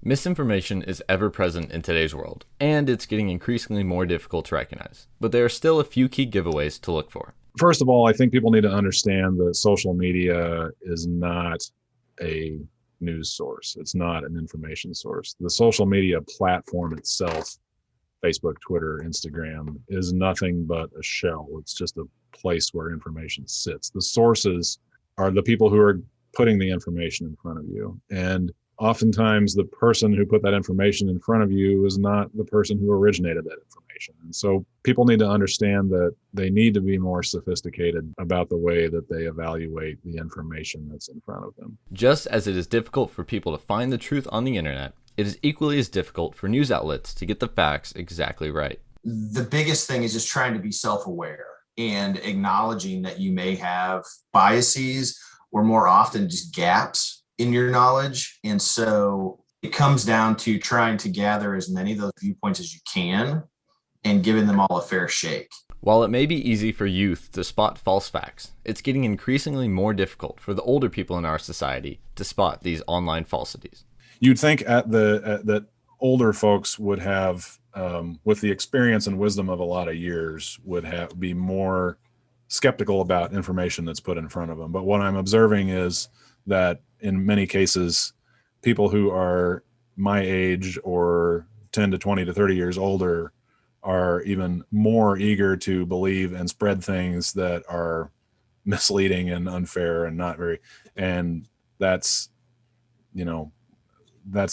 Misinformation is ever present in today's world, and it's getting increasingly more difficult to recognize. But there are still a few key giveaways to look for. First of all, I think people need to understand that social media is not a news source. It's not an information source. The social media platform itself, Facebook, Twitter, Instagram, is nothing but a shell. It's just a place where information sits. The sources are the people who are putting the information in front of you. And oftentimes the person who put that information in front of you is not the person who originated that information. And so people need to understand that they need to be more sophisticated about the way that they evaluate the information that's in front of them. Just as it is difficult for people to find the truth on the internet, it is equally as difficult for news outlets to get the facts exactly right. The biggest thing is just trying to be self-aware and acknowledging that you may have biases or more often just gaps in your knowledge. And so it comes down to trying to gather as many of those viewpoints as you can and giving them all a fair shake. While it may be easy for youth to spot false facts, it's getting increasingly more difficult for the older people in our society to spot these online falsities. You'd think that older folks would have, with the experience and wisdom of a lot of years, would be more skeptical about information that's put in front of them. But what I'm observing is that in many cases, people who are my age or 10 to 20 to 30 years older are even more eager to believe and spread things that are misleading and unfair and not very, and that's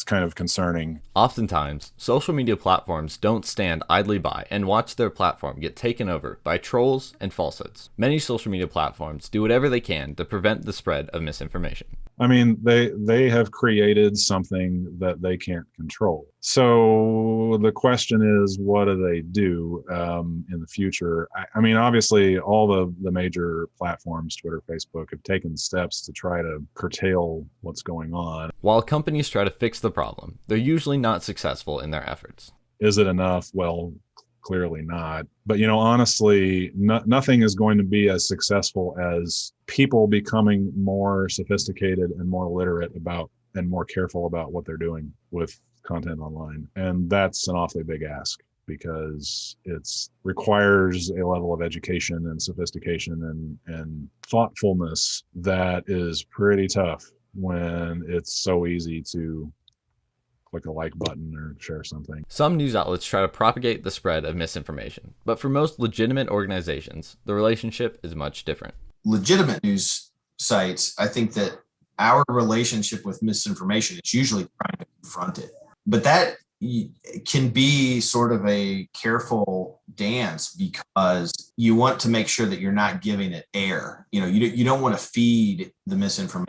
kind of concerning. Oftentimes, social media platforms don't stand idly by and watch their platform get taken over by trolls and falsehoods. Many social media platforms do whatever they can to prevent the spread of misinformation. I mean, they have created something that they can't control. So the question is, what do they do in the future? I mean, obviously, all the major platforms, Twitter, Facebook, have taken steps to try to curtail what's going on. While companies try to fix the problem, they're usually not successful in their efforts. Is it enough? Well, clearly not. But, honestly, nothing is going to be as successful as people becoming more sophisticated and more literate about and more careful about what they're doing with content online. And that's an awfully big ask because it requires a level of education and sophistication and thoughtfulness that is pretty tough when it's so easy to click a like button or share something. Some news outlets try to propagate the spread of misinformation, but for most legitimate organizations, the relationship is much different. Legitimate news sites, I think that our relationship with misinformation is usually trying to confront it. But that can be sort of a careful dance because you want to make sure that you're not giving it air. You don't want to feed the misinformation.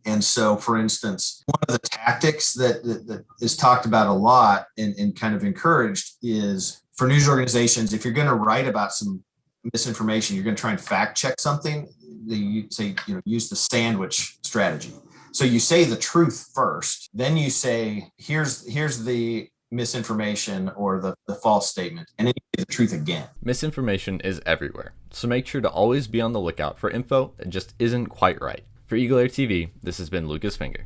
And so, for instance, one of the tactics that is talked about a lot and kind of encouraged is for news organizations, if you're going to write about some misinformation, you're going to try and fact check something, they say, use the sandwich strategy. So you say the truth first, then you say, here's the misinformation or the false statement, and then you say the truth again. Misinformation is everywhere, so make sure to always be on the lookout for info that just isn't quite right. For EagleAir TV, this has been Lucas Finger.